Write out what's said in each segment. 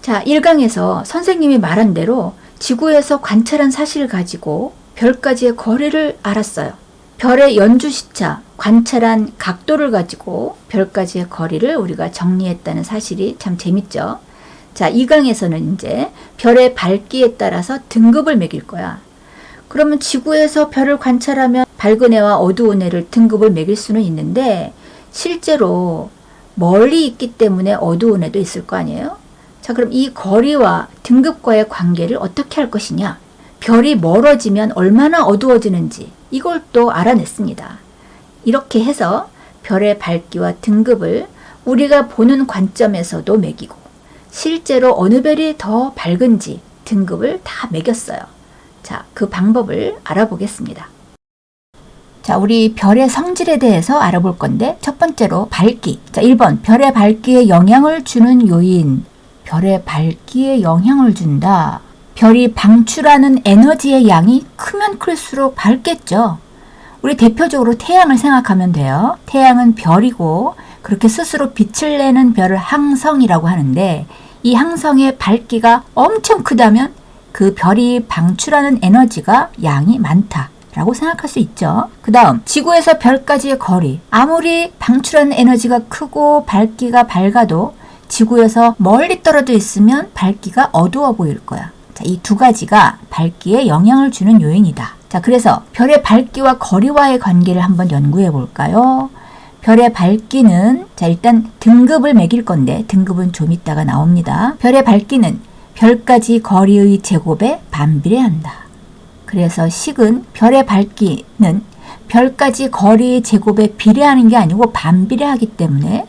자, 1강에서 선생님이 말한 대로 지구에서 관찰한 사실을 가지고 별까지의 거리를 알았어요. 별의 연주시차, 관찰한 각도를 가지고 별까지의 거리를 우리가 정리했다는 사실이 참 재밌죠. 자, 2강에서는 이제 별의 밝기에 따라서 등급을 매길 거야. 그러면 지구에서 별을 관찰하면 밝은 애와 어두운 애를 등급을 매길 수는 있는데 실제로 멀리 있기 때문에 어두운 애도 있을 거 아니에요? 자, 그럼 이 거리와 등급과의 관계를 어떻게 할 것이냐? 별이 멀어지면 얼마나 어두워지는지 이걸 또 알아냈습니다. 이렇게 해서 별의 밝기와 등급을 우리가 보는 관점에서도 매기고 실제로 어느 별이 더 밝은지 등급을 다 매겼어요. 자, 그 방법을 알아보겠습니다. 자, 우리 별의 성질에 대해서 알아볼 건데 첫 번째로 밝기. 자, 1번 별의 밝기에 영향을 주는 요인. 별의 밝기에 영향을 준다. 별이 방출하는 에너지의 양이 크면 클수록 밝겠죠. 우리 대표적으로 태양을 생각하면 돼요. 태양은 별이고 그렇게 스스로 빛을 내는 별을 항성이라고 하는데 이 항성의 밝기가 엄청 크다면 그 별이 방출하는 에너지가 양이 많다라고 생각할 수 있죠. 그 다음 지구에서 별까지의 거리. 아무리 방출하는 에너지가 크고 밝기가 밝아도 지구에서 멀리 떨어져 있으면 밝기가 어두워 보일 거야. 자, 이 두 가지가 밝기에 영향을 주는 요인이다. 자, 그래서 별의 밝기와 거리와의 관계를 한번 연구해 볼까요? 별의 밝기는 자, 일단 등급을 매길 건데 등급은 좀 이따가 나옵니다. 별의 밝기는 별까지 거리의 제곱에 반비례한다. 그래서 식은 별의 밝기는 별까지 거리의 제곱에 비례하는 게 아니고 반비례하기 때문에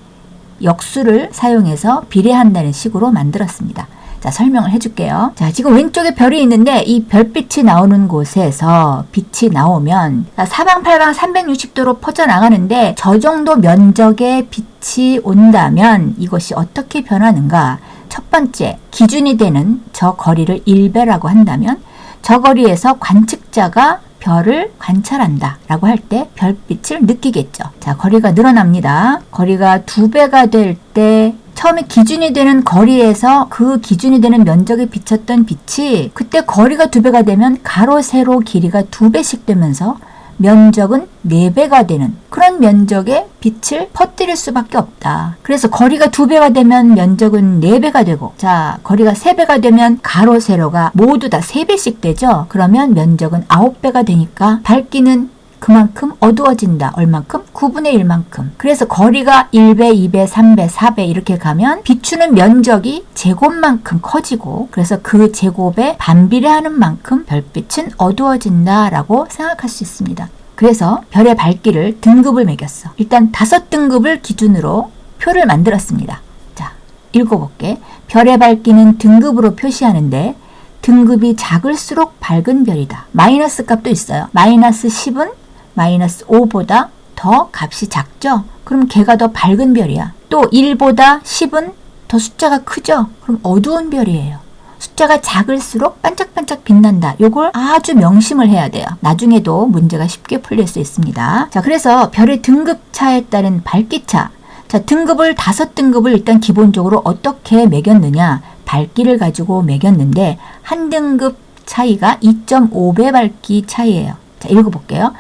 역수를 사용해서 비례한다는 식으로 만들었습니다. 자, 설명을 해줄게요. 자, 지금 왼쪽에 별이 있는데 이 별빛이 나오는 곳에서 빛이 나오면 사방팔방 360도로 퍼져나가는데 저 정도 면적의 빛이 온다면 이것이 어떻게 변하는가? 첫 번째, 기준이 되는 저 거리를 1배라고 한다면 저 거리에서 관측자가 별을 관찰한다 라고 할 때 별빛을 느끼겠죠. 자, 거리가 늘어납니다. 거리가 2배가 될 때 처음에 기준이 되는 거리에서 그 기준이 되는 면적에 비쳤던 빛이 그때 거리가 2배가 되면 가로 세로 길이가 2배씩 되면서 면적은 4배가 되는 그런 면적의 빛을 퍼뜨릴 수밖에 없다. 그래서 거리가 2배가 되면 면적은 4배가 되고 자, 거리가 3배가 되면 가로 세로가 모두 다 3배씩 되죠. 그러면 면적은 9배가 되니까 밝기는 그만큼 어두워진다. 얼만큼? 9분의 1만큼. 그래서 거리가 1배, 2배, 3배, 4배 이렇게 가면 비추는 면적이 제곱만큼 커지고 그래서 그 제곱에 반비례하는 만큼 별빛은 어두워진다라고 생각할 수 있습니다. 그래서 별의 밝기를 등급을 매겼어. 일단 5등급을 기준으로 표를 만들었습니다. 자, 읽어볼게. 별의 밝기는 등급으로 표시하는데 등급이 작을수록 밝은 별이다. 마이너스 값도 있어요. 마이너스 10은 마이너스 5보다 더 값이 작죠? 그럼 걔가 더 밝은 별이야. 또 1보다 10은 더 숫자가 크죠? 그럼 어두운 별이에요. 숫자가 작을수록 반짝반짝 빛난다. 요걸 아주 명심을 해야 돼요. 나중에도 문제가 쉽게 풀릴 수 있습니다. 자, 그래서 별의 등급차에 따른 밝기차. 자, 등급을 5등급을 일단 기본적으로 어떻게 매겼느냐? 밝기를 가지고 매겼는데 한 등급 차이가 2.5배 밝기 차이예요. 자, 읽어볼게요.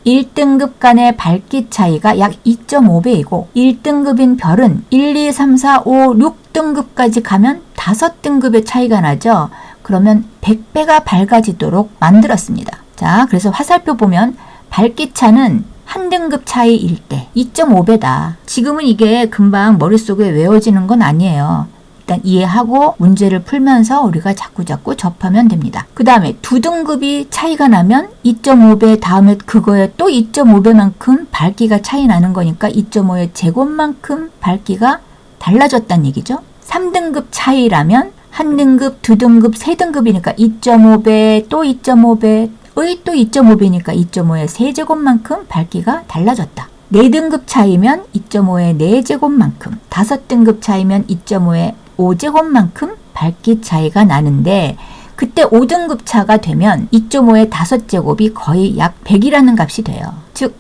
1등급 간의 밝기 차이가 약 2.5배이고 1등급인 별은 1, 2, 3, 4, 5, 6등급까지 가면 5등급의 차이가 나죠. 그러면 100배가 밝아지도록 만들었습니다. 자, 그래서 화살표 보면 밝기 차는 한 등급 차이일 때 2.5배다. 지금은 이게 금방 머릿속에 외워지는 건 아니에요. 일단 이해하고 문제를 풀면서 우리가 자꾸자꾸 접하면 됩니다. 그 다음에 2등급이 차이가 나면 2.5배 다음에 그거에 또 2.5배만큼 밝기가 차이 나는 거니까 2.5의 제곱만큼 밝기가 달라졌다는 얘기죠. 3등급 차이라면 1등급, 2등급, 3등급이니까 2.5배, 또 2.5배, 또 2.5배니까 2.5의 세제곱만큼 밝기가 달라졌다. 4등급 차이면 2.5의 4제곱만큼, 5등급 차이면 2.5의 5제곱만큼 밝기 차이가 나는데 그때 5등급 차가 되면 2.5의 5제곱이 거의 약 100이라는 값이 돼요. 즉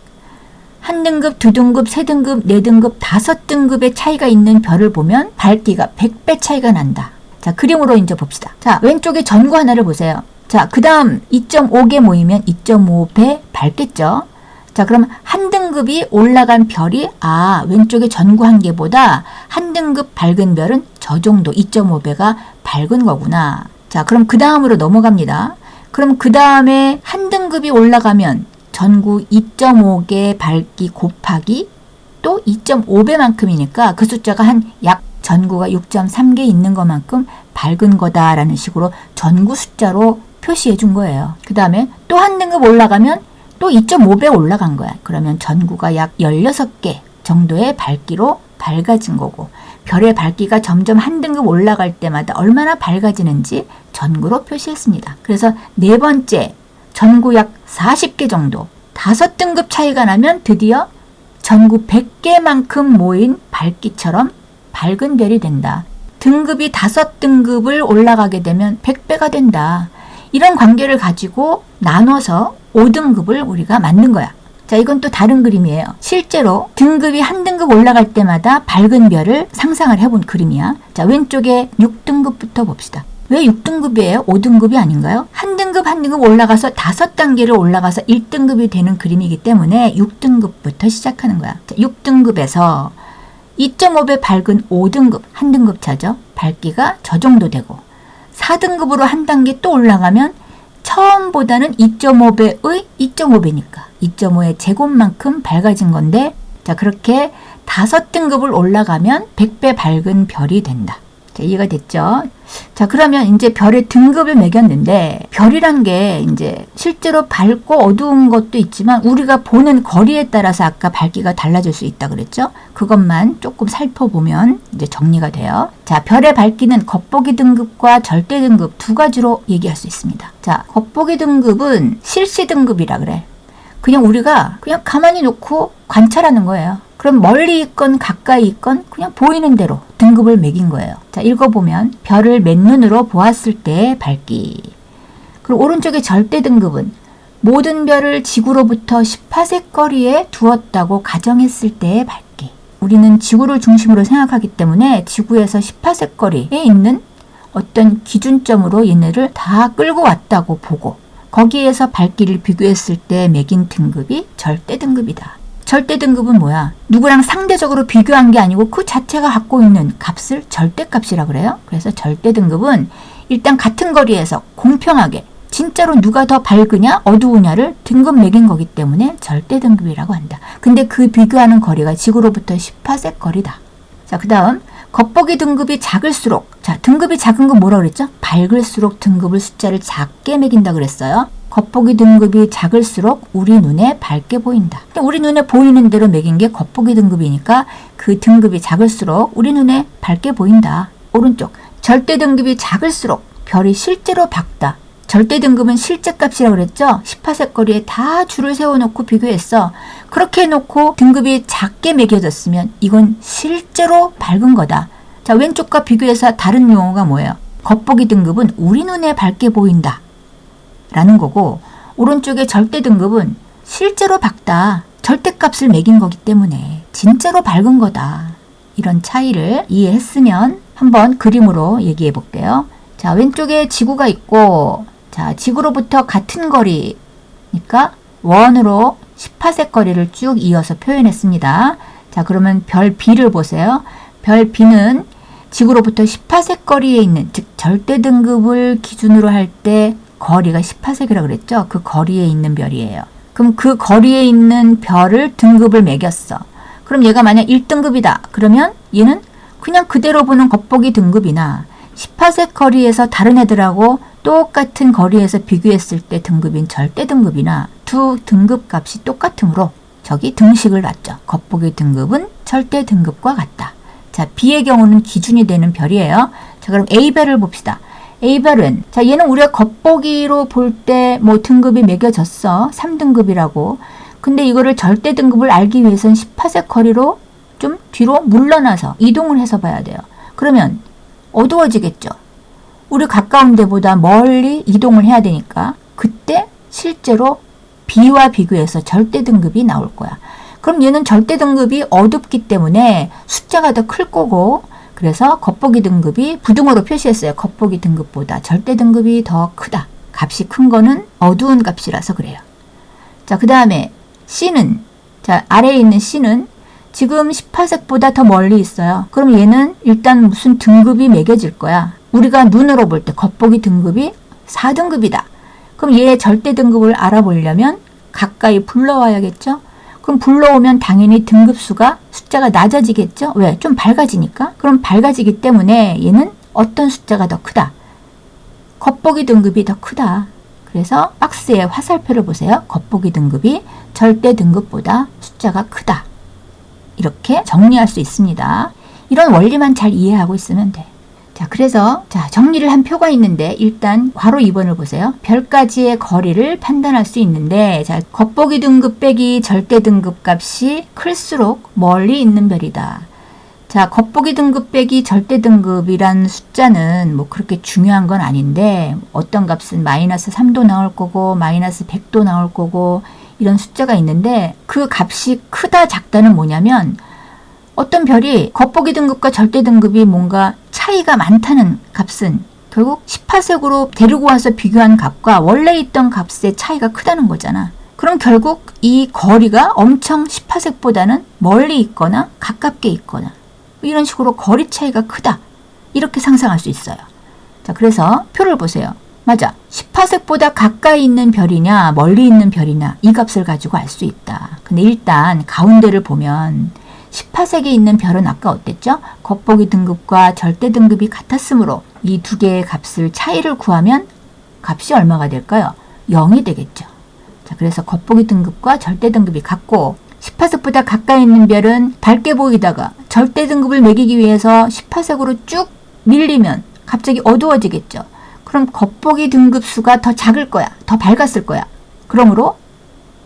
1등급, 2등급, 3등급, 4등급, 5등급의 차이가 있는 별을 보면 밝기가 100배 차이가 난다. 자, 그림으로 이제 봅시다. 자, 왼쪽에 전구 하나를 보세요. 자, 그 다음 2.5개 모이면 2.5배 밝겠죠? 자, 그럼 한 등급이 올라간 별이, 왼쪽에 전구 한 개보다 한 등급 밝은 별은 저 정도 2.5배가 밝은 거구나. 자, 그럼 그 다음으로 넘어갑니다. 그럼 그 다음에 한 등급이 올라가면 전구 2.5개 밝기 곱하기 또 2.5배만큼이니까 그 숫자가 약 전구가 6.3개 있는 것만큼 밝은 거다라는 식으로 전구 숫자로 표시해 준 거예요. 그 다음에 또 한 등급 올라가면 또 2.5배 올라간 거야. 그러면 전구가 약 16개 정도의 밝기로 밝아진 거고, 별의 밝기가 점점 한 등급 올라갈 때마다 얼마나 밝아지는지 전구로 표시했습니다. 그래서 네 번째, 전구 약 40개 정도, 5등급 차이가 나면 드디어 전구 100개만큼 모인 밝기처럼 밝은 별이 된다. 등급이 5등급을 올라가게 되면 100배가 된다. 이런 관계를 가지고 나눠서 5등급을 우리가 만든 거야. 자, 이건 또 다른 그림이에요. 실제로 등급이 한 등급 올라갈 때마다 밝은 별을 상상을 해본 그림이야. 자, 왼쪽에 6등급부터 봅시다. 왜 6등급이에요? 5등급이 아닌가요? 한 등급 한 등급 올라가서 5단계를 올라가서 1등급이 되는 그림이기 때문에 6등급부터 시작하는 거야. 자, 6등급에서 2.5배 밝은 5등급, 한 등급 차죠. 밝기가 저 정도 되고, 4등급으로 한 단계 또 올라가면 처음보다는 2.5배의 2.5배니까 2.5의 제곱만큼 밝아진 건데, 자, 그렇게 5등급을 올라가면 100배 밝은 별이 된다. 자, 이해가 됐죠? 자, 그러면 이제 별의 등급을 매겼는데, 별이란 게 이제 실제로 밝고 어두운 것도 있지만 우리가 보는 거리에 따라서 아까 밝기가 달라질 수 있다 그랬죠? 그것만 조금 살펴보면 이제 정리가 돼요. 자, 별의 밝기는 겉보기 등급과 절대 등급 두 가지로 얘기할 수 있습니다. 자, 겉보기 등급은 실시 등급이라 그래. 그냥 우리가 그냥 가만히 놓고 관찰하는 거예요. 그럼 멀리 있건 가까이 있건 그냥 보이는 대로 등급을 매긴 거예요. 자, 읽어보면 별을 맨눈으로 보았을 때의 밝기. 그리고 오른쪽에 절대 등급은 모든 별을 지구로부터 10파섹 거리에 두었다고 가정했을 때의 밝기. 우리는 지구를 중심으로 생각하기 때문에 지구에서 10파섹 거리에 있는 어떤 기준점으로 얘네를 다 끌고 왔다고 보고, 거기에서 밝기를 비교했을 때 매긴 등급이 절대 등급이다. 절대 등급은 뭐야? 누구랑 상대적으로 비교한 게 아니고 그 자체가 갖고 있는 값을 절대값이라 그래요. 그래서 절대 등급은 일단 같은 거리에서 공평하게 진짜로 누가 더 밝으냐 어두우냐를 등급 매긴 거기 때문에 절대 등급이라고 한다. 근데 그 비교하는 거리가 지구로부터 10파섹 거리다. 자, 그 다음 겉보기 등급이 작을수록, 자, 등급이 작은 건 뭐라 그랬죠? 밝을수록 등급을 숫자를 작게 매긴다 그랬어요. 겉보기 등급이 작을수록 우리 눈에 밝게 보인다. 우리 눈에 보이는 대로 매긴 게 겉보기 등급이니까 그 등급이 작을수록 우리 눈에 밝게 보인다. 오른쪽, 절대 등급이 작을수록 별이 실제로 밝다. 절대 등급은 실제 값이라고 그랬죠? 10파섹 거리에 다 줄을 세워놓고 비교했어. 그렇게 해놓고 등급이 작게 매겨졌으면 이건 실제로 밝은 거다. 자, 왼쪽과 비교해서 다른 용어가 뭐예요? 겉보기 등급은 우리 눈에 밝게 보인다 라는 거고, 오른쪽의 절대 등급은 실제로 밝다. 절대값을 매긴 거기 때문에 진짜로 밝은 거다. 이런 차이를 이해했으면 한번 그림으로 얘기해 볼게요. 자, 왼쪽에 지구가 있고, 자, 지구로부터 같은 거리니까 원으로 10파섹 거리를 쭉 이어서 표현했습니다. 자, 그러면 별 B를 보세요. 별 B는 지구로부터 10파섹 거리에 있는, 즉 절대 등급을 기준으로 할 때 거리가 10파섹이라고 그랬죠? 그 거리에 있는 별이에요. 그럼 그 거리에 있는 별을 등급을 매겼어. 그럼 얘가 만약 1등급이다. 그러면 얘는 그냥 그대로 보는 겉보기 등급이나 10파섹 거리에서 다른 애들하고 똑같은 거리에서 비교했을 때 등급인 절대 등급이나 두 등급 값이 똑같으므로 저기 등식을 놨죠. 겉보기 등급은 절대 등급과 같다. 자, B의 경우는 기준이 되는 별이에요. 자, 그럼 A별을 봅시다. A별은, 자, 얘는 우리가 겉보기로 볼 때 뭐 등급이 매겨졌어. 3등급이라고. 근데 이거를 절대 등급을 알기 위해서는 10파섹 거리로 좀 뒤로 물러나서 이동을 해서 봐야 돼요. 그러면 어두워지겠죠. 우리 가까운 데보다 멀리 이동을 해야 되니까 그때 실제로 B와 비교해서 절대 등급이 나올 거야. 그럼 얘는 절대 등급이 어둡기 때문에 숫자가 더 클 거고, 그래서 겉보기 등급이 부등호로 표시했어요. 겉보기 등급보다 절대 등급이 더 크다. 값이 큰 거는 어두운 값이라서 그래요. 자, 그 다음에 C는, 자, 아래에 있는 C는 지금 18색보다 더 멀리 있어요. 그럼 얘는 일단 무슨 등급이 매겨질 거야. 우리가 눈으로 볼 때 겉보기 등급이 4등급이다. 그럼 얘의 절대 등급을 알아보려면 가까이 불러와야겠죠? 그럼 불러오면 당연히 등급수가 숫자가 낮아지겠죠? 왜? 좀 밝아지니까? 그럼 밝아지기 때문에 얘는 어떤 숫자가 더 크다? 겉보기 등급이 더 크다. 그래서 박스에 화살표를 보세요. 겉보기 등급이 절대 등급보다 숫자가 크다. 이렇게 정리할 수 있습니다. 이런 원리만 잘 이해하고 있으면 돼. 자, 그래서 정리를 한 표가 있는데 일단 괄호 2번을 보세요. 별까지의 거리를 판단할 수 있는데 자, 겉보기 등급 빼기 절대 등급 값이 클수록 멀리 있는 별이다. 자, 겉보기 등급 빼기 절대 등급이란 숫자는 뭐 그렇게 중요한 건 아닌데 어떤 값은 마이너스 3도 나올 거고 마이너스 100도 나올 거고 이런 숫자가 있는데 그 값이 크다 작다는 뭐냐면 어떤 별이 겉보기 등급과 절대 등급이 뭔가 차이가 많다는 값은 결국 18색으로 데리고 와서 비교한 값과 원래 있던 값의 차이가 크다는 거잖아. 그럼 결국 이 거리가 엄청 18색보다는 멀리 있거나 가깝게 있거나 이런 식으로 거리 차이가 크다. 이렇게 상상할 수 있어요. 자, 그래서 표를 보세요. 맞아. 18색보다 가까이 있는 별이냐 멀리 있는 별이냐 이 값을 가지고 알 수 있다. 근데 일단 가운데를 보면 18색에 있는 별은 아까 어땠죠? 겉보기 등급과 절대 등급이 같았으므로 이 두 개의 값을 차이를 구하면 값이 얼마가 될까요? 0이 되겠죠. 자, 그래서 겉보기 등급과 절대 등급이 같고 18색보다 가까이 있는 별은 밝게 보이다가 절대 등급을 매기기 위해서 18색으로 쭉 밀리면 갑자기 어두워지겠죠. 그럼 겉보기 등급수가 더 작을 거야. 더 밝았을 거야. 그러므로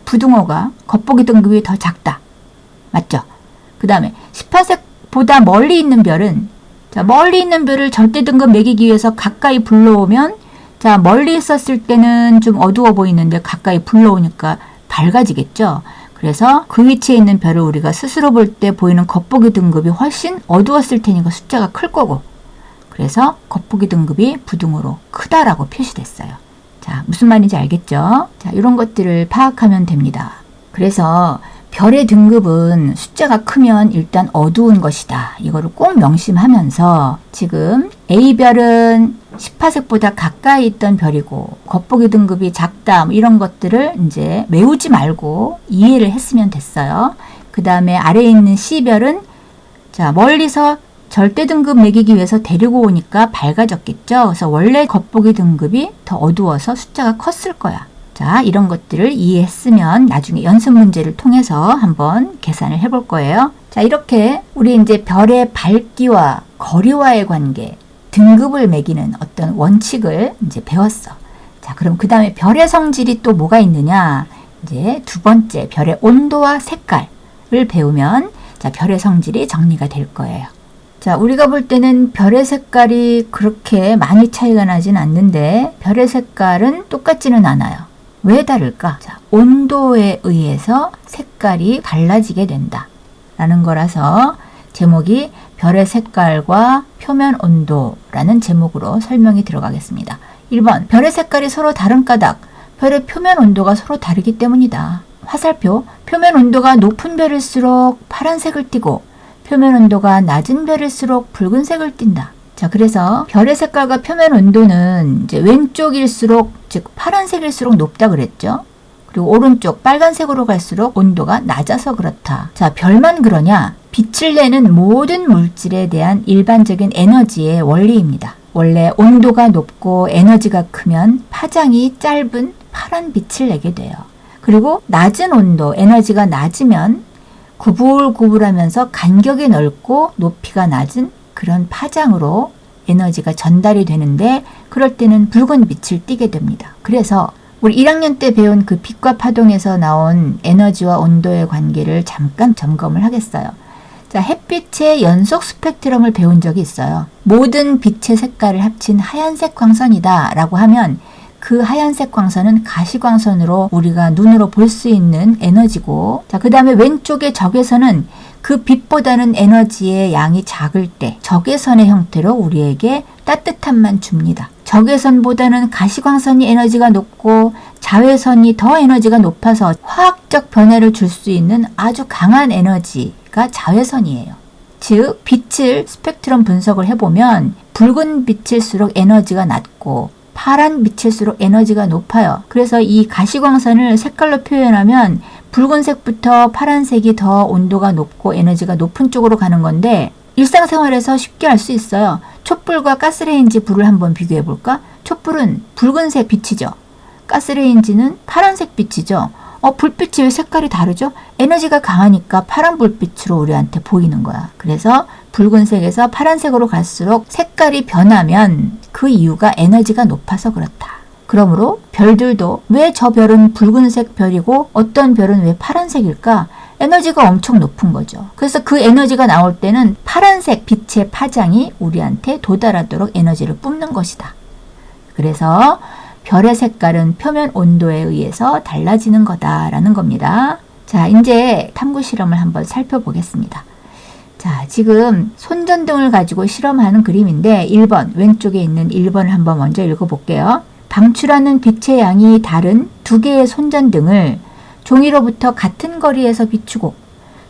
부등호가 겉보기 등급이 더 작다. 맞죠? 그 다음에 18색보다 멀리 있는 별은 자, 멀리 있는 별을 절대 등급 매기기 위해서 가까이 불러오면 자, 멀리 있었을 때는 좀 어두워 보이는데 가까이 불러오니까 밝아지겠죠. 그래서 그 위치에 있는 별을 우리가 스스로 볼 때 보이는 겉보기 등급이 훨씬 어두웠을 테니까 숫자가 클 거고 그래서 겉보기 등급이 부등호로 크다라고 표시됐어요. 자, 무슨 말인지 알겠죠? 자, 이런 것들을 파악하면 됩니다. 그래서 별의 등급은 숫자가 크면 일단 어두운 것이다. 이거를 꼭 명심하면서 지금 A별은 18색보다 가까이 있던 별이고 겉보기 등급이 작다. 뭐 이런 것들을 이제 외우지 말고 이해를 했으면 됐어요. 그 다음에 아래에 있는 C별은 자, 멀리서 절대 등급 매기기 위해서 데리고 오니까 밝아졌겠죠. 그래서 원래 겉보기 등급이 더 어두워서 숫자가 컸을 거야. 자, 이런 것들을 이해했으면 나중에 연습 문제를 통해서 한번 계산을 해볼 거예요. 자, 이렇게 우리 이제 별의 밝기와 거리와의 관계, 등급을 매기는 어떤 원칙을 이제 배웠어. 자, 그럼 그 다음에 별의 성질이 또 뭐가 있느냐? 이제 두 번째, 별의 온도와 색깔을 배우면 자, 별의 성질이 정리가 될 거예요. 자, 우리가 볼 때는 별의 색깔이 그렇게 많이 차이가 나진 않는데 별의 색깔은 똑같지는 않아요. 왜 다를까? 자, 온도에 의해서 색깔이 달라지게 된다 라는 거라서 제목이 별의 색깔과 표면 온도라는 제목으로 설명이 들어가겠습니다. 1번, 별의 색깔이 서로 다른 까닭, 별의 표면 온도가 서로 다르기 때문이다. 화살표, 표면 온도가 높은 별일수록 파란색을 띠고 표면 온도가 낮은 별일수록 붉은색을 띈다. 자, 그래서 별의 색깔과 표면 온도는 이제 왼쪽일수록, 즉 파란색일수록 높다 그랬죠. 그리고 오른쪽 빨간색으로 갈수록 온도가 낮아서 그렇다. 자, 별만 그러냐? 빛을 내는 모든 물질에 대한 일반적인 에너지의 원리입니다. 원래 온도가 높고 에너지가 크면 파장이 짧은 파란 빛을 내게 돼요. 그리고 낮은 온도, 에너지가 낮으면 구불구불하면서 간격이 넓고 높이가 낮은 그런 파장으로 에너지가 전달이 되는데 그럴 때는 붉은 빛을 띠게 됩니다. 그래서 우리 1학년 때 배운 그 빛과 파동에서 나온 에너지와 온도의 관계를 잠깐 점검을 하겠어요. 자, 햇빛의 연속 스펙트럼을 배운 적이 있어요. 모든 빛의 색깔을 합친 하얀색 광선이다 라고 하면 그 하얀색 광선은 가시광선으로 우리가 눈으로 볼 수 있는 에너지고, 자, 그 다음에 왼쪽의 적외선은 그 빛보다는 에너지의 양이 작을 때 적외선의 형태로 우리에게 따뜻함만 줍니다. 적외선보다는 가시광선이 에너지가 높고 자외선이 더 에너지가 높아서 화학적 변화를 줄 수 있는 아주 강한 에너지가 자외선이에요. 즉, 빛을 스펙트럼 분석을 해보면 붉은 빛일수록 에너지가 낮고 파란 빛일수록 에너지가 높아요. 그래서 이 가시광선을 색깔로 표현하면 붉은색부터 파란색이 더 온도가 높고 에너지가 높은 쪽으로 가는 건데, 일상생활에서 쉽게 알 수 있어요. 촛불과 가스레인지 불을 한번 비교해 볼까? 촛불은 붉은색 빛이죠. 가스레인지는 파란색 빛이죠. 불빛이 왜 색깔이 다르죠? 에너지가 강하니까 파란 불빛으로 우리한테 보이는 거야. 그래서 붉은색에서 파란색으로 갈수록 색깔이 변하면 그 이유가 에너지가 높아서 그렇다. 그러므로 별들도 왜 저 별은 붉은색 별이고 어떤 별은 왜 파란색일까? 에너지가 엄청 높은 거죠. 그래서 그 에너지가 나올 때는 파란색 빛의 파장이 우리한테 도달하도록 에너지를 뿜는 것이다. 그래서 별의 색깔은 표면 온도에 의해서 달라지는 거다라는 겁니다. 자, 이제 탐구 실험을 한번 살펴보겠습니다. 자, 지금 손전등을 가지고 실험하는 그림인데 1번, 왼쪽에 있는 1번을 한번 먼저 읽어볼게요. 방출하는 빛의 양이 다른 두 개의 손전등을 종이로부터 같은 거리에서 비추고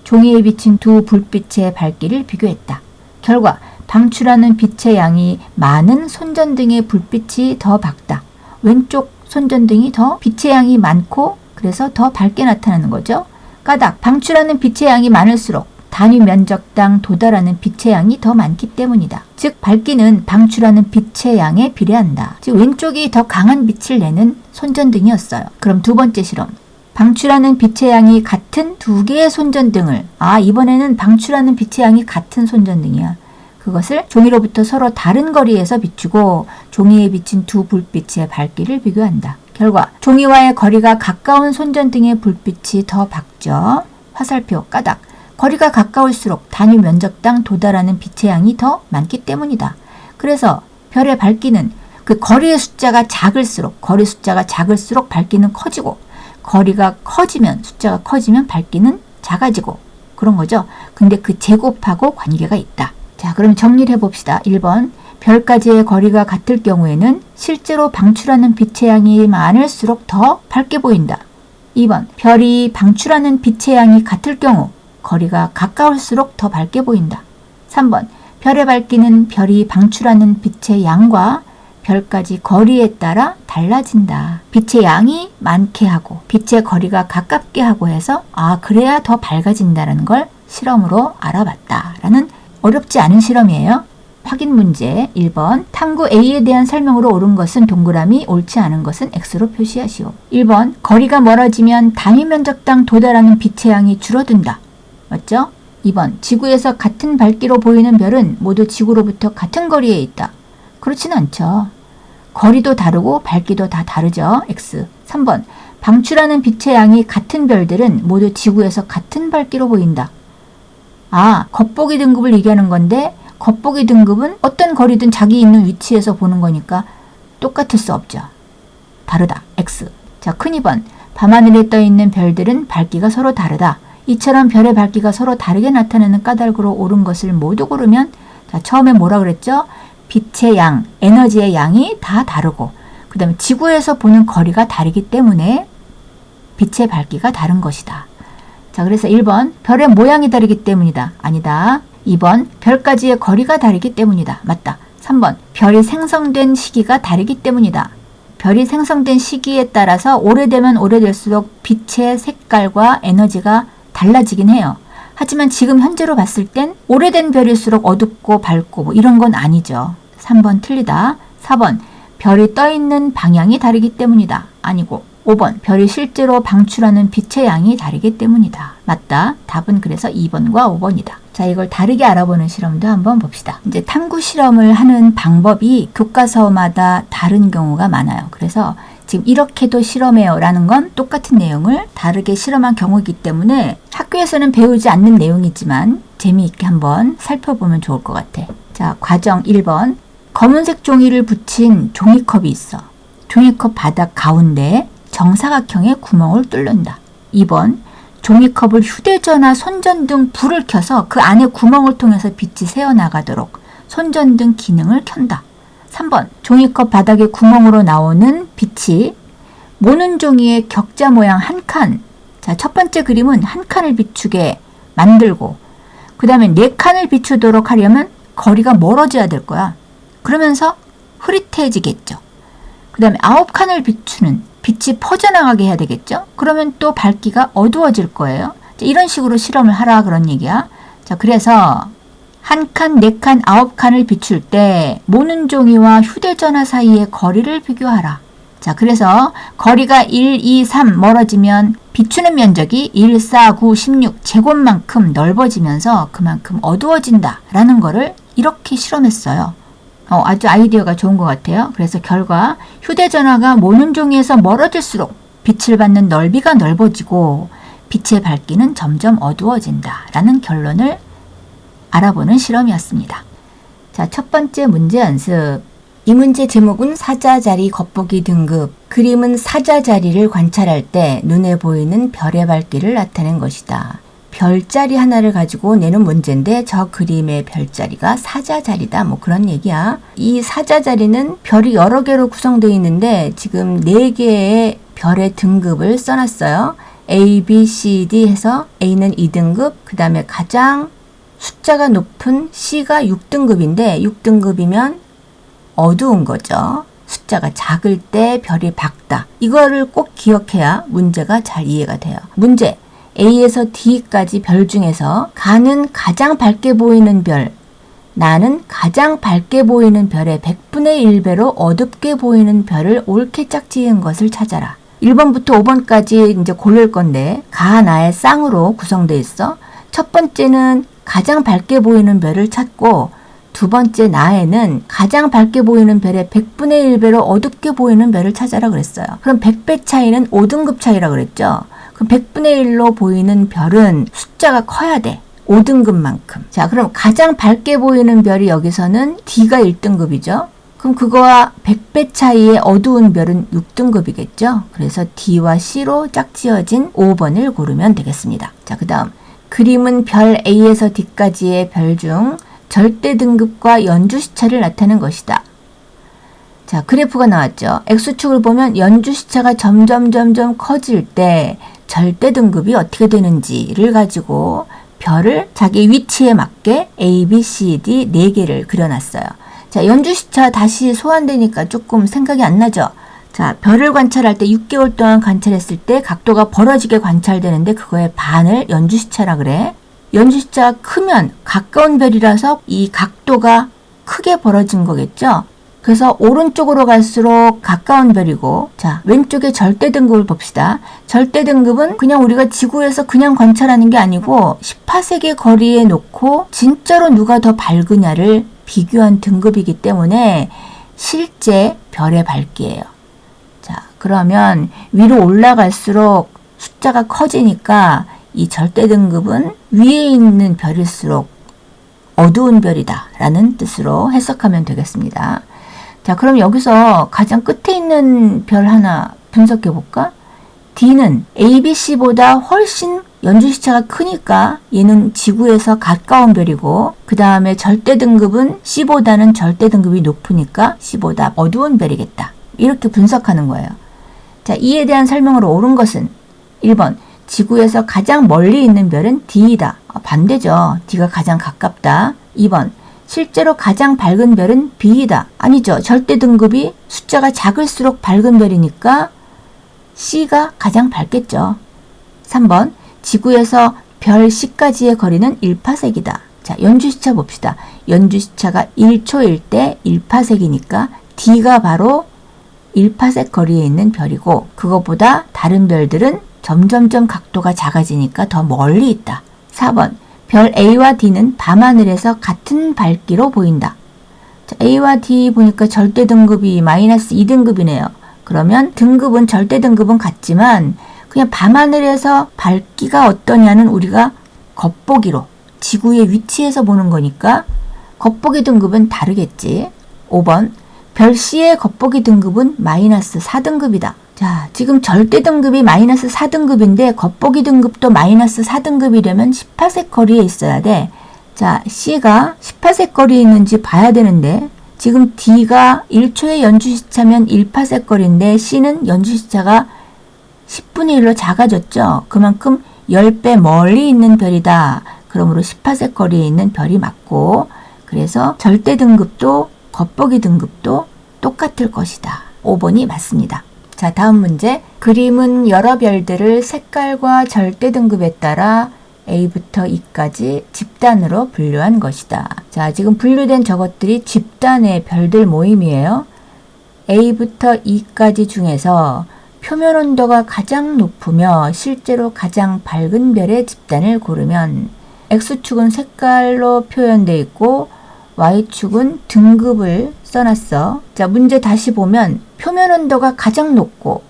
종이에 비친 두 불빛의 밝기를 비교했다. 결과 방출하는 빛의 양이 많은 손전등의 불빛이 더 밝다. 왼쪽 손전등이 더 빛의 양이 많고 그래서 더 밝게 나타나는 거죠. 까닭, 방출하는 빛의 양이 많을수록 단위 면적당 도달하는 빛의 양이 더 많기 때문이다. 즉, 밝기는 방출하는 빛의 양에 비례한다. 즉, 왼쪽이 더 강한 빛을 내는 손전등이었어요. 그럼 두 번째 실험. 방출하는 빛의 양이 같은 두 개의 손전등을, 이번에는 방출하는 빛의 양이 같은 손전등이야. 그것을 종이로부터 서로 다른 거리에서 비추고 종이에 비친 두 불빛의 밝기를 비교한다. 결과 종이와의 거리가 가까운 손전등의 불빛이 더 밝죠. 화살표, 까닭. 거리가 가까울수록 단위 면적당 도달하는 빛의 양이 더 많기 때문이다. 그래서 별의 밝기는 그 거리의 숫자가 작을수록, 거리 숫자가 작을수록 밝기는 커지고, 거리가 커지면, 숫자가 커지면 밝기는 작아지고, 그런 거죠. 근데 그 제곱하고 관계가 있다. 자, 그럼 정리를 해봅시다. 1번, 별까지의 거리가 같을 경우에는 실제로 방출하는 빛의 양이 많을수록 더 밝게 보인다. 2번, 별이 방출하는 빛의 양이 같을 경우 거리가 가까울수록 더 밝게 보인다. 3번, 별의 밝기는 별이 방출하는 빛의 양과 별까지 거리에 따라 달라진다. 빛의 양이 많게 하고 빛의 거리가 가깝게 하고 해서 그래야 더 밝아진다는 걸 실험으로 알아봤다라는 어렵지 않은 실험이에요. 확인 문제 1번, 탐구 A에 대한 설명으로 옳은 것은 동그라미, 옳지 않은 것은 X로 표시하시오. 1번, 거리가 멀어지면 단위 면적당 도달하는 빛의 양이 줄어든다. 맞죠? 2번, 지구에서 같은 밝기로 보이는 별은 모두 지구로부터 같은 거리에 있다. 그렇진 않죠. 거리도 다르고 밝기도 다 다르죠. X. 3번, 방출하는 빛의 양이 같은 별들은 모두 지구에서 같은 밝기로 보인다. 겉보기 등급을 얘기하는 건데 겉보기 등급은 어떤 거리든 자기 있는 위치에서 보는 거니까 똑같을 수 없죠. 다르다. X. 자, 큰 2번, 밤하늘에 떠있는 별들은 밝기가 서로 다르다. 이처럼 별의 밝기가 서로 다르게 나타나는 까닭으로 옳은 것을 모두 고르면, 자, 처음에 뭐라 그랬죠? 빛의 양, 에너지의 양이 다 다르고 그 다음에 지구에서 보는 거리가 다르기 때문에 빛의 밝기가 다른 것이다. 자, 그래서 1번, 별의 모양이 다르기 때문이다. 아니다. 2번, 별까지의 거리가 다르기 때문이다. 맞다. 3번, 별이 생성된 시기가 다르기 때문이다. 별이 생성된 시기에 따라서 오래되면 오래될수록 빛의 색깔과 에너지가 달라지긴 해요. 하지만 지금 현재로 봤을 땐 오래된 별일수록 어둡고 밝고 이런 건 아니죠. 3번 틀리다. 4번, 별이 떠있는 방향이 다르기 때문이다. 아니고. 5번, 별이 실제로 방출하는 빛의 양이 다르기 때문이다. 맞다. 답은 그래서 2번과 5번이다. 자, 이걸 다르게 알아보는 실험도 한번 봅시다. 이제 탐구 실험을 하는 방법이 교과서마다 다른 경우가 많아요. 그래서 지금 이렇게도 실험해요 라는 건 똑같은 내용을 다르게 실험한 경우이기 때문에 학교에서는 배우지 않는 내용이지만 재미있게 한번 살펴보면 좋을 것 같아. 자, 과정 1번. 검은색 종이를 붙인 종이컵이 있어. 종이컵 바닥 가운데에 정사각형의 구멍을 뚫는다. 2번, 종이컵을 휴대전화, 손전등 불을 켜서 그 안에 구멍을 통해서 빛이 새어나가도록 손전등 기능을 켠다. 3번, 종이컵 바닥에 구멍으로 나오는 빛이 모는 종이의 격자 모양 한 칸. 자, 첫 번째 그림은 한 칸을 비추게 만들고, 그 다음에 4칸을 비추도록 하려면 거리가 멀어져야 될 거야. 그러면서 흐릿해지겠죠. 그 다음에 9칸을 비추는 빛이 퍼져나가게 해야 되겠죠. 그러면 또 밝기가 어두워질 거예요. 자, 이런 식으로 실험을 하라 그런 얘기야. 자, 그래서 1칸, 4칸, 9칸을 비출 때 모는 종이와 휴대전화 사이의 거리를 비교하라. 자, 그래서 거리가 1, 2, 3 멀어지면 비추는 면적이 1, 4, 9, 16 제곱만큼 넓어지면서 그만큼 어두워진다 라는 거를 이렇게 실험했어요. 아주 아이디어가 좋은 것 같아요. 그래서 결과 휴대전화가 모는 종이에서 멀어질수록 빛을 받는 넓이가 넓어지고 빛의 밝기는 점점 어두워진다 라는 결론을 알아보는 실험이었습니다. 자, 첫 번째 문제 연습. 이 문제 제목은 사자자리 겉보기 등급. 그림은 사자자리를 관찰할 때 눈에 보이는 별의 밝기를 나타낸 것이다. 별자리 하나를 가지고 내는 문제인데 저 그림의 별자리가 사자자리다. 뭐 그런 얘기야. 이 사자자리는 별이 여러 개로 구성되어 있는데 지금 4개의 별의 등급을 써놨어요. A, B, C, D 해서 A는 2등급, 그 다음에 가장 숫자가 높은 C가 6등급인데 6등급이면 어두운 거죠. 숫자가 작을 때 별이 밝다. 이거를 꼭 기억해야 문제가 잘 이해가 돼요. 문제. A에서 D까지 별 중에서 가는 가장 밝게 보이는 별, 나는 가장 밝게 보이는 별의 100분의 1배로 어둡게 보이는 별을 옳게 짝지은 것을 찾아라. 1번부터 5번까지 이제 고를 건데 가, 나의 쌍으로 구성되어 있어. 첫 번째는 가장 밝게 보이는 별을 찾고 두 번째 나에는 가장 밝게 보이는 별의 100분의 1배로 어둡게 보이는 별을 찾아라 그랬어요. 그럼 100배 차이는 5등급 차이라 그랬죠. 그럼 100분의 1로 보이는 별은 숫자가 커야 돼. 5등급만큼. 자, 그럼 가장 밝게 보이는 별이 여기서는 D가 1등급이죠. 그럼 그거와 100배 차이의 어두운 별은 6등급이겠죠. 그래서 D와 C로 짝지어진 5번을 고르면 되겠습니다. 자, 그 다음 그림은 별 A에서 D까지의 별 중 절대 등급과 연주 시차를 나타낸 것이다. 자, 그래프가 나왔죠. X축을 보면 연주 시차가 점점 커질 때 절대 등급이 어떻게 되는지를 가지고 별을 자기 위치에 맞게 A, B, C, D 4개를 그려놨어요. 자, 연주 시차 다시 소환되니까 조금 생각이 안 나죠. 자, 별을 관찰할 때 6개월 동안 관찰했을 때 각도가 벌어지게 관찰되는데 그거의 반을 연주 시차라 그래. 연주 시차가 크면 가까운 별이라서 이 각도가 크게 벌어진 거겠죠. 그래서 오른쪽으로 갈수록 가까운 별이고, 자, 왼쪽에 절대 등급을 봅시다. 절대 등급은 그냥 우리가 지구에서 그냥 관찰하는 게 아니고 18세기 거리에 놓고 진짜로 누가 더 밝으냐를 비교한 등급이기 때문에 실제 별의 밝기예요. 자, 그러면 위로 올라갈수록 숫자가 커지니까 이 절대 등급은 위에 있는 별일수록 어두운 별이다 라는 뜻으로 해석하면 되겠습니다. 자, 그럼 여기서 가장 끝에 있는 별 하나 분석해 볼까? D는 A, B, C보다 훨씬 연주시차가 크니까 얘는 지구에서 가까운 별이고, 그 다음에 절대 등급은 C보다는 절대 등급이 높으니까 C보다 어두운 별이겠다. 이렇게 분석하는 거예요. 자, 이에 대한 설명으로 옳은 것은 1번 지구에서 가장 멀리 있는 별은 D이다. 반대죠. D가 가장 가깝다. 2번 실제로 가장 밝은 별은 B이다. 아니죠. 절대 등급이 숫자가 작을수록 밝은 별이니까 C가 가장 밝겠죠. 3번 지구에서 별 C까지의 거리는 1파섹이다. 자, 연주시차 봅시다. 연주시차가 1초일 때 1파섹이니까 D가 바로 1파섹 거리에 있는 별이고, 그것보다 다른 별들은 점점점 각도가 작아지니까 더 멀리 있다. 4번 별 A와 D는 밤하늘에서 같은 밝기로 보인다. 자, A와 D 보니까 절대 등급이 마이너스 2등급이네요. 그러면 등급은 절대 등급은 같지만 그냥 밤하늘에서 밝기가 어떠냐는 우리가 겉보기로 지구의 위치에서 보는 거니까 겉보기 등급은 다르겠지. 5번 별 C의 겉보기 등급은 마이너스 4등급이다. 자, 지금 절대 등급이 마이너스 4등급인데 겉보기 등급도 마이너스 4등급이려면 18색 거리에 있어야 돼. 자, C가 18색 거리에 있는지 봐야 되는데 지금 D가 1초의 연주시차면 18색 거리인데 C는 연주시차가 10분의 1로 작아졌죠. 그만큼 10배 멀리 있는 별이다. 그러므로 18색 거리에 있는 별이 맞고, 그래서 절대 등급도 겉보기 등급도 똑같을 것이다. 5번이 맞습니다. 자, 다음 문제. 그림은 여러 별들을 색깔과 절대 등급에 따라 A부터 E까지 집단으로 분류한 것이다. 자, 지금 분류된 저것들이 집단의 별들 모임이에요. A부터 E까지 중에서 표면 온도가 가장 높으며 실제로 가장 밝은 별의 집단을 고르면 X축은 색깔로 표현되어 있고 Y축은 등급을 써놨어. 자, 문제 다시 보면 표면 온도가 가장 높고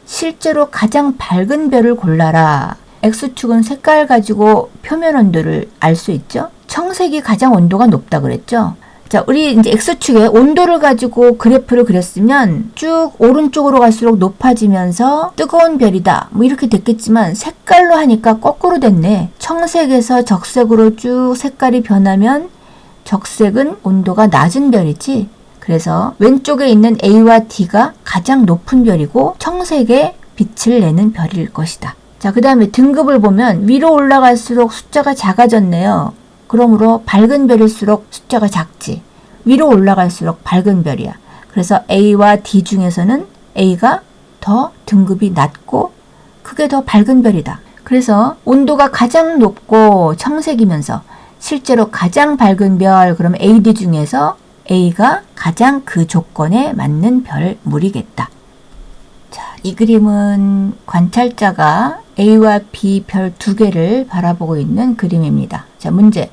실제로 가장 밝은 별을 골라라. X축은 색깔 가지고 표면 온도를 알 수 있죠. 청색이 가장 온도가 높다 그랬죠. 자, 우리 이제 X축에 온도를 가지고 그래프를 그렸으면 쭉 오른쪽으로 갈수록 높아지면서 뜨거운 별이다. 뭐 이렇게 됐겠지만 색깔로 하니까 거꾸로 됐네. 청색에서 적색으로 쭉 색깔이 변하면 적색은 온도가 낮은 별이지. 그래서 왼쪽에 있는 A와 D가 가장 높은 별이고 청색에 빛을 내는 별일 것이다. 자, 그 다음에 등급을 보면 위로 올라갈수록 숫자가 작아졌네요. 그러므로 밝은 별일수록 숫자가 작지. 위로 올라갈수록 밝은 별이야. 그래서 A와 D 중에서는 A가 더 등급이 낮고 그게 더 밝은 별이다. 그래서 온도가 가장 높고 청색이면서 실제로 가장 밝은 별, 그럼 A, D 중에서 A가 가장 그 조건에 맞는 별물이겠다. 자, 이 그림은 관찰자가 A와 B 별 두 개를 바라보고 있는 그림입니다. 자, 문제.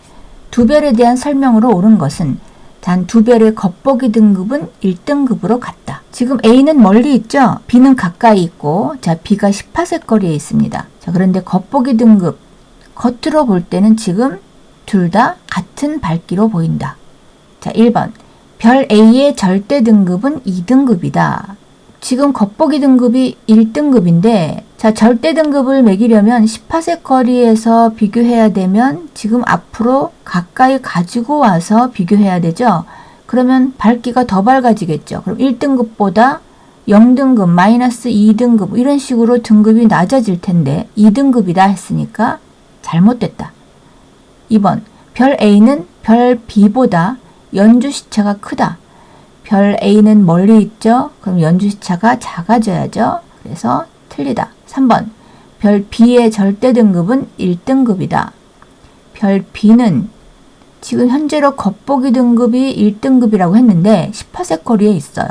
두 별에 대한 설명으로 옳은 것은 단 두 별의 겉보기 등급은 1등급으로 같다. 지금 A는 멀리 있죠? B는 가까이 있고, 자, B가 18색 거리에 있습니다. 자, 그런데 겉보기 등급, 겉으로 볼 때는 지금 둘 다 같은 밝기로 보인다. 자, 1번. 별 A의 절대 등급은 2등급이다. 지금 겉보기 등급이 1등급인데, 자, 절대 등급을 매기려면 18색 거리에서 비교해야 되면 지금 앞으로 가까이 가지고 와서 비교해야 되죠. 그러면 밝기가 더 밝아지겠죠. 그럼 1등급보다 0등급, 마이너스 2등급 이런 식으로 등급이 낮아질 텐데 2등급이다 했으니까 잘못됐다. 2번. 별 A는 별 B보다 연주시차가 크다. 별 A는 멀리 있죠? 그럼 연주시차가 작아져야죠. 그래서 틀리다. 3번. 별 B의 절대 등급은 1등급이다. 별 B는 지금 현재로 겉보기 등급이 1등급이라고 했는데 18색 거리에 있어요.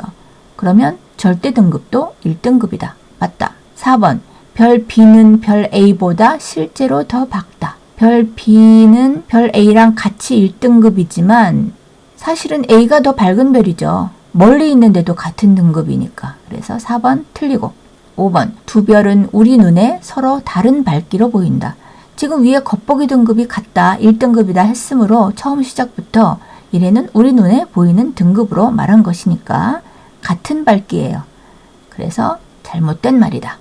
그러면 절대 등급도 1등급이다. 맞다. 4번. 별 B는 별 A보다 실제로 더 밝다. 별 B는 별 A랑 같이 1등급이지만 사실은 A가 더 밝은 별이죠. 멀리 있는데도 같은 등급이니까. 그래서 4번 틀리고. 5번. 두 별은 우리 눈에 서로 다른 밝기로 보인다. 지금 위에 겉보기 등급이 같다, 1등급이다 했으므로 처음 시작부터 얘네는 우리 눈에 보이는 등급으로 말한 것이니까 같은 밝기예요. 그래서 잘못된 말이다.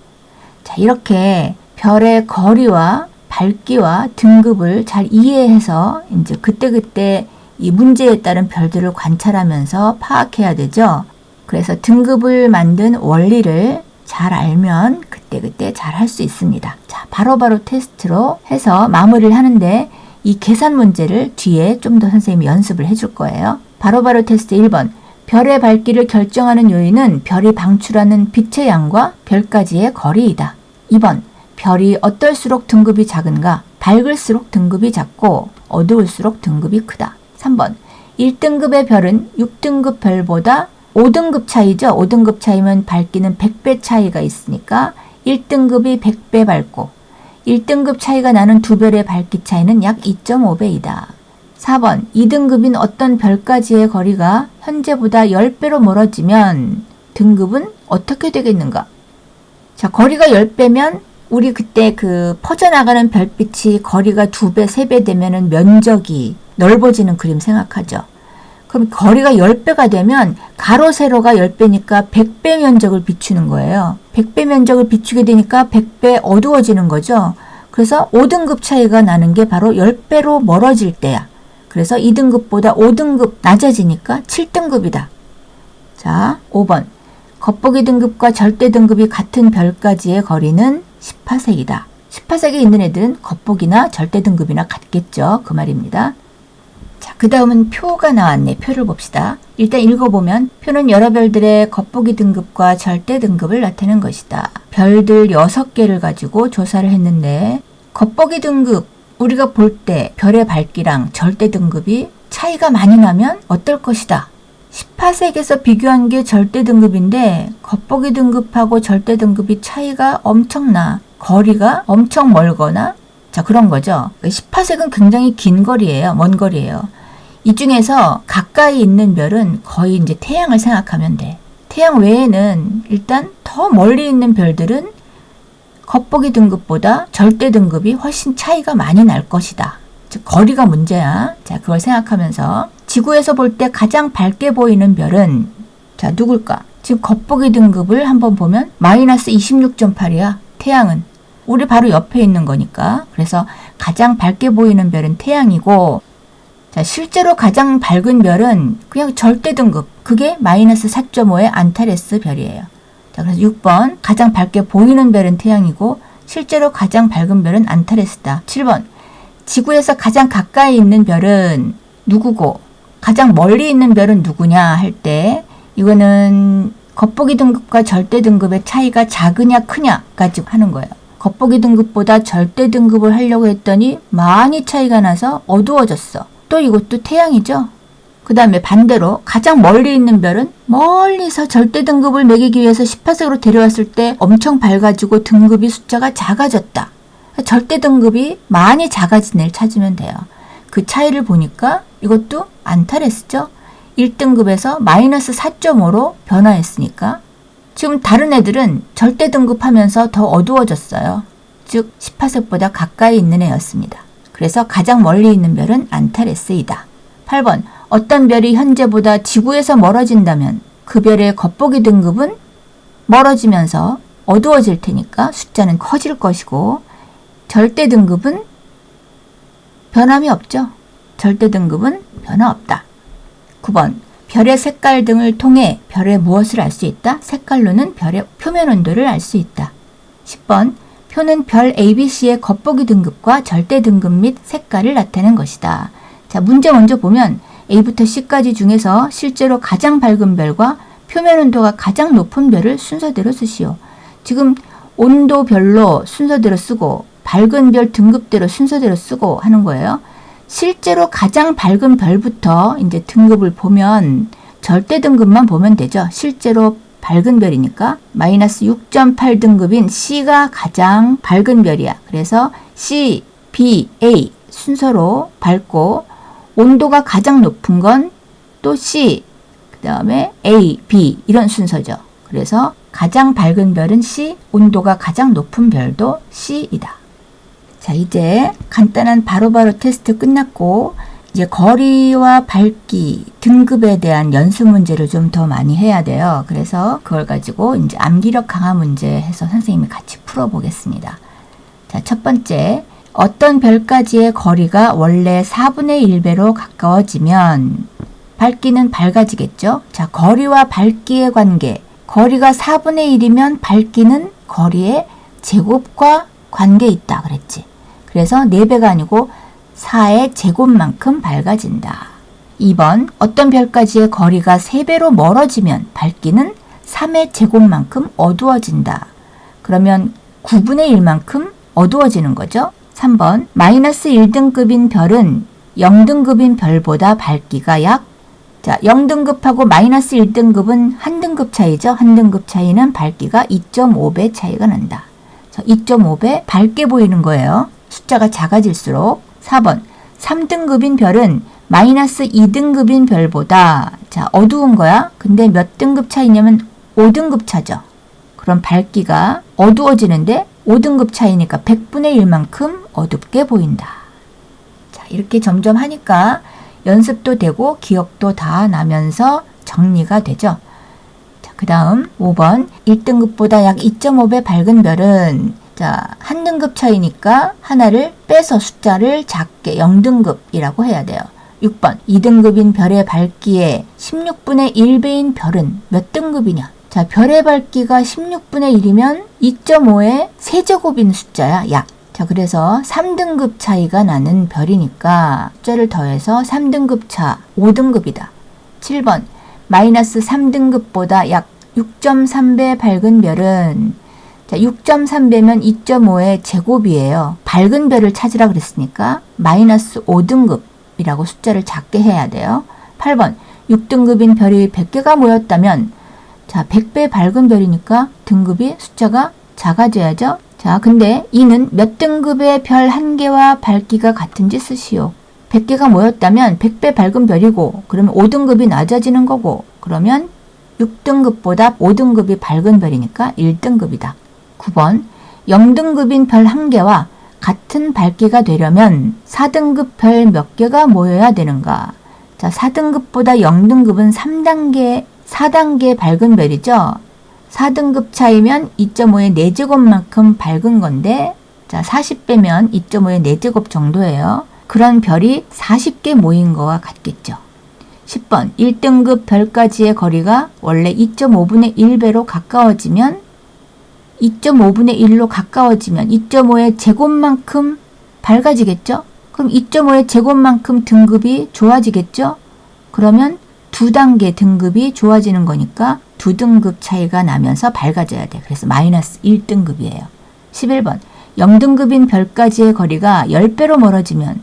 자, 이렇게 별의 거리와 밝기와 등급을 잘 이해해서 이제 그때그때 이 문제에 따른 별들을 관찰하면서 파악해야 되죠. 그래서 등급을 만든 원리를 잘 알면 그때그때 잘 할 수 있습니다. 자, 바로바로 테스트로 해서 마무리를 하는데 이 계산 문제를 뒤에 좀 더 선생님이 연습을 해줄 거예요. 바로바로 테스트 1번. 별의 밝기를 결정하는 요인은 별이 방출하는 빛의 양과 별까지의 거리이다. 2번. 별이 어떨수록 등급이 작은가? 밝을수록 등급이 작고 어두울수록 등급이 크다. 3번. 1등급의 별은 6등급 별보다 5등급 차이죠. 5등급 차이면 밝기는 100배 차이가 있으니까 1등급이 100배 밝고 1등급 차이가 나는 두 별의 밝기 차이는 약 2.5배이다. 4번. 2등급인 어떤 별까지의 거리가 현재보다 10배로 멀어지면 등급은 어떻게 되겠는가? 자, 거리가 10배면 우리 그때 그 퍼져나가는 별빛이 거리가 2배, 3배 되면은 면적이 넓어지는 그림 생각하죠. 그럼 거리가 10배가 되면 가로 세로가 10배니까 100배 면적을 비추는 거예요. 100배 면적을 비추게 되니까 100배 어두워지는 거죠. 그래서 5등급 차이가 나는 게 바로 10배로 멀어질 때야. 그래서 2등급보다 5등급 낮아지니까 7등급이다. 자, 5번. 겉보기 등급과 절대 등급이 같은 별까지의 거리는 10파섹이다. 10파섹에 있는 애들은 겉보기나 절대 등급이나 같겠죠. 그 말입니다. 자, 그 다음은 표가 나왔네. 표를 봅시다. 일단 읽어보면 표는 여러 별들의 겉보기 등급과 절대 등급을 나타내는 것이다. 별들 6개를 가지고 조사를 했는데 겉보기 등급, 우리가 볼 때 별의 밝기랑 절대 등급이 차이가 많이 나면 어떨 것이다. 10파섹에서 비교한 게 절대 등급인데 겉보기 등급하고 절대 등급이 차이가 엄청나. 거리가 엄청 멀거나 자, 그런 거죠. 10파섹은 굉장히 긴 거리예요. 먼 거리예요. 이 중에서 가까이 있는 별은 거의 이제 태양을 생각하면 돼. 태양 외에는 일단 더 멀리 있는 별들은 겉보기 등급보다 절대 등급이 훨씬 차이가 많이 날 것이다. 즉 거리가 문제야. 자, 그걸 생각하면서 지구에서 볼 때 가장 밝게 보이는 별은 자, 누굴까? 지금 겉보기 등급을 한번 보면 마이너스 26.8이야. 태양은. 우리 바로 옆에 있는 거니까. 그래서 가장 밝게 보이는 별은 태양이고 자, 실제로 가장 밝은 별은 그냥 절대 등급. 그게 마이너스 4.5의 안타레스 별이에요. 자, 그래서 6번 가장 밝게 보이는 별은 태양이고 실제로 가장 밝은 별은 안타레스다. 7번 지구에서 가장 가까이 있는 별은 누구고 가장 멀리 있는 별은 누구냐 할 때 이거는 겉보기 등급과 절대 등급의 차이가 작으냐 크냐 가지고 하는 거예요. 겉보기 등급보다 절대 등급을 하려고 했더니 많이 차이가 나서 어두워졌어. 또 이것도 태양이죠. 그 다음에 반대로 가장 멀리 있는 별은 멀리서 절대 등급을 매기기 위해서 10파섹으로 데려왔을 때 엄청 밝아지고 등급이 숫자가 작아졌다. 절대 등급이 많이 작아진 애를 찾으면 돼요. 그 차이를 보니까 이것도 안타레스죠. 1등급에서 마이너스 4.5로 변화했으니까 지금 다른 애들은 절대 등급하면서 더 어두워졌어요. 즉 10파섹보다 가까이 있는 애였습니다. 그래서 가장 멀리 있는 별은 안타레스이다. 8번 어떤 별이 현재보다 지구에서 멀어진다면 그 별의 겉보기 등급은 멀어지면서 어두워질 테니까 숫자는 커질 것이고 절대 등급은 변함이 없죠. 절대 등급은 변화 없다. 9번 별의 색깔 등을 통해 별의 무엇을 알 수 있다? 색깔로는 별의 표면 온도를 알 수 있다. 10번 표는 별 ABC의 겉보기 등급과 절대 등급 및 색깔을 나타내는 것이다. 자, 문제 먼저 보면 A부터 C까지 중에서 실제로 가장 밝은 별과 표면 온도가 가장 높은 별을 순서대로 쓰시오. 지금 온도별로 순서대로 쓰고 밝은 별 등급대로 순서대로 쓰고 하는 거예요. 실제로 가장 밝은 별부터 이제 등급을 보면 절대 등급만 보면 되죠. 실제로 밝은 별이니까 마이너스 6.8 등급인 C가 가장 밝은 별이야. 그래서 C, B, A 순서로 밝고 온도가 가장 높은 건 또 C, 그 다음에 A, B 이런 순서죠. 그래서 가장 밝은 별은 C, 온도가 가장 높은 별도 C이다. 자, 이제 간단한 바로바로 테스트 끝났고 이제 거리와 밝기, 등급에 대한 연습 문제를 좀 더 많이 해야 돼요. 그래서 그걸 가지고 이제 암기력 강화 문제 해서 선생님이 같이 풀어보겠습니다. 자, 첫 번째, 어떤 별까지의 거리가 원래 4분의 1배로 가까워지면 밝기는 밝아지겠죠? 자, 거리와 밝기의 관계. 거리가 4분의 1이면 밝기는 거리의 제곱과 관계 있다 그랬지. 그래서 4배가 아니고 4의 제곱만큼 밝아진다. 2번 어떤 별까지의 거리가 3배로 멀어지면 밝기는 3의 제곱만큼 어두워진다. 그러면 9분의 1만큼 어두워지는 거죠. 3번 마이너스 1등급인 별은 0등급인 별보다 밝기가 자, 0등급하고 마이너스 1등급은 한 등급 차이죠. 한 등급 차이는 밝기가 2.5배 차이가 난다. 2.5배 밝게 보이는 거예요. 숫자가 작아질수록. 4번 3등급인 별은 마이너스 2등급인 별보다 자, 어두운 거야. 근데 몇 등급 차이냐면 5등급 차죠. 그럼 밝기가 어두워지는데 5등급 차이니까 100분의 1만큼 어둡게 보인다. 자, 이렇게 점점 하니까 연습도 되고 기억도 다 나면서 정리가 되죠. 자, 그 다음 5번 1등급보다 약 2.5배 밝은 별은 자, 한 등급 차이니까 하나를 빼서 숫자를 작게 0등급이라고 해야 돼요. 6번 2등급인 별의 밝기의 16분의 1배인 별은 몇 등급이냐? 자, 별의 밝기가 16분의 1이면 2.5의 세제곱인 숫자야, 약. 자, 그래서 3등급 차이가 나는 별이니까 숫자를 더해서 3등급 차 5등급이다. 7번 마이너스 3등급보다 약 6.3배 밝은 별은 자, 6.3배면 2.5의 제곱이에요. 밝은 별을 찾으라 그랬으니까 마이너스 5등급이라고 숫자를 작게 해야 돼요. 8번 6등급인 별이 100개가 모였다면 자, 100배 밝은 별이니까 등급이 숫자가 작아져야죠. 자, 근데 이는 몇 등급의 별 한 개와 밝기가 같은지 쓰시오. 100개가 모였다면 100배 밝은 별이고 그러면 5등급이 낮아지는 거고 그러면 6등급보다 5등급이 밝은 별이니까 1등급이다. 9번 0등급인 별 한 개와 같은 밝기가 되려면 4등급 별 몇 개가 모여야 되는가? 자, 4등급보다 0등급은 4단계 밝은 별이죠. 4등급 차이면 2.5의 4제곱만큼 밝은 건데 자, 40배면 2.5의 4제곱 정도예요. 그런 별이 40개 모인 거와 같겠죠. 10번 1등급 별까지의 거리가 원래 2.5분의 1배로 가까워지면 2.5분의 1로 가까워지면 2.5의 제곱만큼 밝아지겠죠? 그럼 2.5의 제곱만큼 등급이 좋아지겠죠? 그러면 2단계 등급이 좋아지는 거니까 2등급 차이가 나면서 밝아져야 돼. 그래서 마이너스 1등급이에요. 11번 0등급인 별까지의 거리가 10배로 멀어지면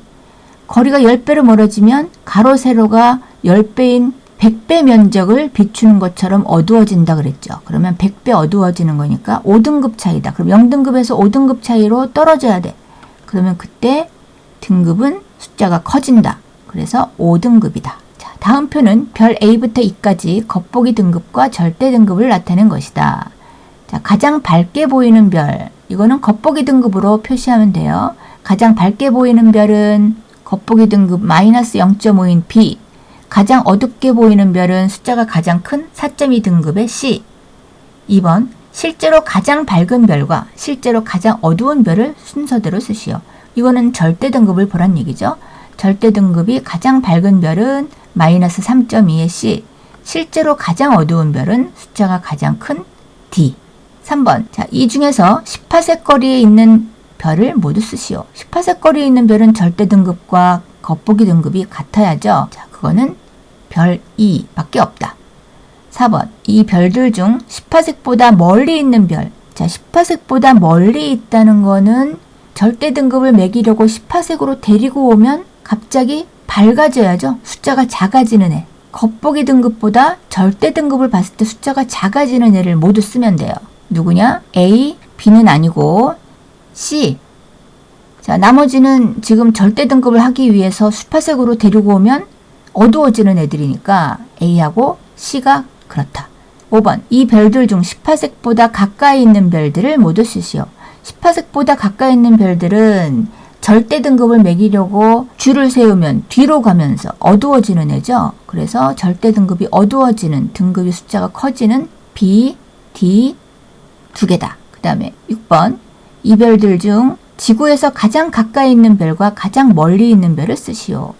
거리가 10배로 멀어지면 가로 세로가 10배인 100배 면적을 비추는 것처럼 어두워진다 그랬죠. 그러면 100배 어두워지는 거니까 5등급 차이다. 그럼 0등급에서 5등급 차이로 떨어져야 돼. 그러면 그때 등급은 숫자가 커진다. 그래서 5등급이다. 자, 다음 표는 별 A부터 E까지 겉보기 등급과 절대 등급을 나타낸 것이다. 자, 가장 밝게 보이는 별. 이거는 겉보기 등급으로 표시하면 돼요. 가장 밝게 보이는 별은 겉보기 등급 마이너스 0.5인 B. 가장 어둡게 보이는 별은 숫자가 가장 큰 4.2 등급의 C. 2번 실제로 가장 밝은 별과 실제로 가장 어두운 별을 순서대로 쓰시오. 이거는 절대 등급을 보란 얘기죠. 절대 등급이 가장 밝은 별은 마이너스 3.2의 C. 실제로 가장 어두운 별은 숫자가 가장 큰 D. 3번 자, 이 중에서 18색 거리에 있는 별을 모두 쓰시오. 18색 거리에 있는 별은 절대 등급과 겉보기 등급이 같아야죠. 자, 그거는 별 2밖에 없다. 4번 이 별들 중 18색보다 멀리 있는 별. 자, 18색보다 멀리 있다는 거는 절대 등급을 매기려고 18색으로 데리고 오면 갑자기 밝아져야죠. 숫자가 작아지는 애. 겉보기 등급보다 절대 등급을 봤을 때 숫자가 작아지는 애를 모두 쓰면 돼요. 누구냐? A, B는 아니고 C. 자, 나머지는 지금 절대 등급을 하기 위해서 18색으로 데리고 오면 어두워지는 애들이니까 A하고 C가 그렇다. 5번 이 별들 중 18색보다 가까이 있는 별들을 모두 쓰시오. 18색보다 가까이 있는 별들은 절대 등급을 매기려고 줄을 세우면 뒤로 가면서 어두워지는 애죠. 그래서 절대 등급이 어두워지는 등급의 숫자가 커지는 B, D 두 개다. 그 다음에 6번 이 별들 중 지구에서 가장 가까이 있는 별과 가장 멀리 있는 별을 쓰시오.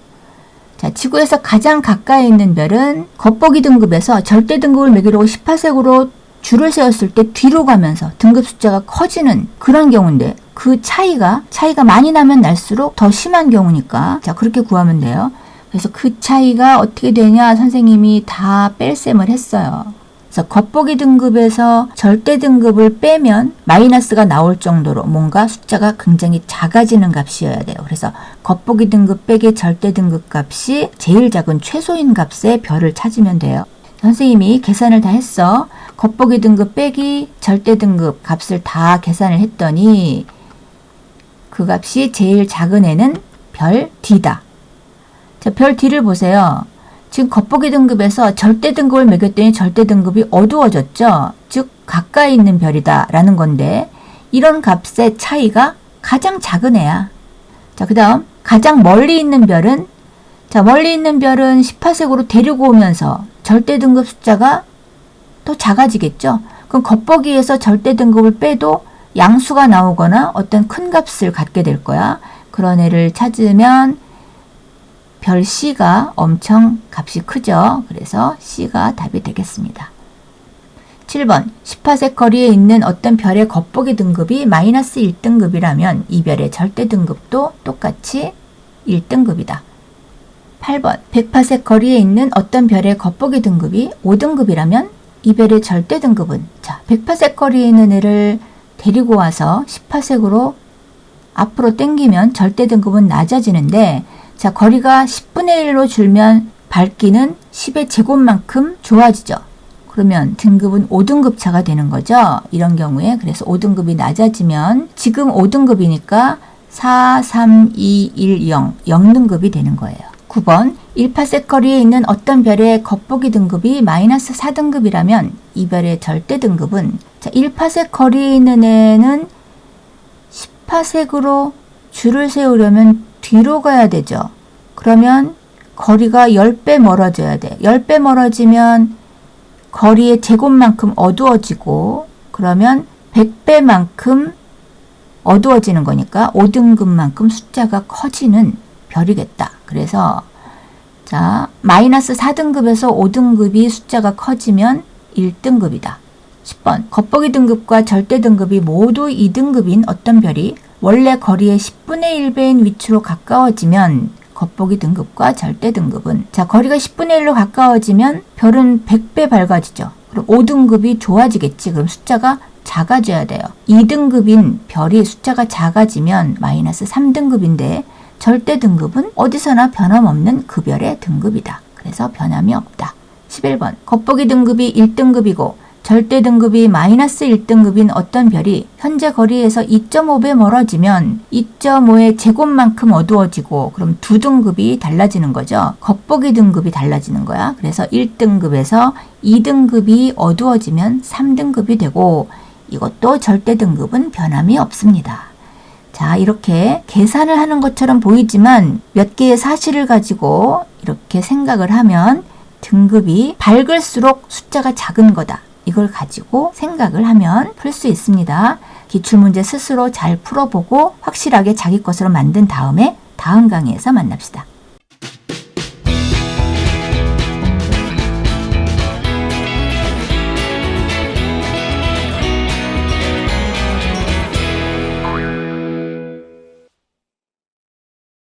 자, 지구에서 가장 가까이 있는 별은 겉보기 등급에서 절대 등급을 매기려고 18색으로 줄을 세웠을 때 뒤로 가면서 등급 숫자가 커지는 그런 경우인데 그 차이가 많이 나면 날수록 더 심한 경우니까 자, 그렇게 구하면 돼요. 그래서 그 차이가 어떻게 되냐 선생님이 다 뺄셈을 했어요. 그래서 겉보기 등급에서 절대 등급을 빼면 마이너스가 나올 정도로 뭔가 숫자가 굉장히 작아지는 값이어야 돼요. 그래서 겉보기 등급 빼기 절대 등급 값이 제일 작은 최소인 값의 별을 찾으면 돼요. 선생님이 계산을 다 했어. 겉보기 등급 빼기 절대 등급 값을 다 계산을 했더니 그 값이 제일 작은 애는 별 D다. 자, 별 D를 보세요. 지금 겉보기 등급에서 절대 등급을 매겼더니 절대 등급이 어두워졌죠. 즉 가까이 있는 별이다 라는 건데 이런 값의 차이가 가장 작은 애야. 자, 그 다음 가장 멀리 있는 별은 자, 멀리 있는 별은 18색으로 데리고 오면서 절대 등급 숫자가 또 작아지겠죠. 그럼 겉보기에서 절대 등급을 빼도 양수가 나오거나 어떤 큰 값을 갖게 될 거야. 그런 애를 찾으면 별 C가 엄청 값이 크죠. 그래서 C가 답이 되겠습니다. 7번 18색 거리에 있는 어떤 별의 겉보기 등급이 마이너스 1등급이라면 이 별의 절대 등급도 똑같이 1등급이다. 8번 108색 거리에 있는 어떤 별의 겉보기 등급이 5등급이라면 이 별의 절대 등급은, 자, 108색 거리에 있는 애를 데리고 와서 18색으로 앞으로 당기면 절대 등급은 낮아지는데, 자, 거리가 10분의 1로 줄면 밝기는 10의 제곱만큼 좋아지죠. 그러면 등급은 5등급 차가 되는 거죠. 이런 경우에 그래서 5등급이 낮아지면 지금 5등급이니까 4, 3, 2, 1, 0, 0등급이 되는 거예요. 9번 18색 거리에 있는 어떤 별의 겉보기 등급이 마이너스 4등급이라면 이 별의 절대 등급은, 자, 18색 거리에 있는 애는 18색으로 줄을 세우려면 뒤로 가야 되죠. 그러면 거리가 10배 멀어져야 돼. 10배 멀어지면 거리의 제곱만큼 어두워지고, 그러면 100배만큼 어두워지는 거니까 5등급만큼 숫자가 커지는 별이겠다. 그래서 자, 마이너스 4등급에서 5등급이 숫자가 커지면 1등급이다. 10번 겉보기 등급과 절대 등급이 모두 2등급인 어떤 별이 원래 거리의 10분의 1배인 위치로 가까워지면 겉보기 등급과 절대 등급은, 자, 거리가 10분의 1로 가까워지면 별은 100배 밝아지죠. 그럼 5등급이 좋아지겠지. 그럼 숫자가 작아져야 돼요. 2등급인 별이 숫자가 작아지면 마이너스 3등급인데 절대 등급은 어디서나 변함없는 그 별의 등급이다. 그래서 변함이 없다. 11번 겉보기 등급이 1등급이고 절대 등급이 마이너스 1등급인 어떤 별이 현재 거리에서 2.5배 멀어지면 2.5의 제곱만큼 어두워지고, 그럼 2등급이 달라지는 거죠. 겉보기 등급이 달라지는 거야. 그래서 1등급에서 2등급이 어두워지면 3등급이 되고, 이것도 절대 등급은 변함이 없습니다. 자, 이렇게 계산을 하는 것처럼 보이지만 몇 개의 사실을 가지고 이렇게 생각을 하면 등급이 밝을수록 숫자가 작은 거다. 이걸 가지고 생각을 하면 풀 수 있습니다. 기출문제 스스로 잘 풀어보고 확실하게 자기 것으로 만든 다음에 다음 강의에서 만납시다.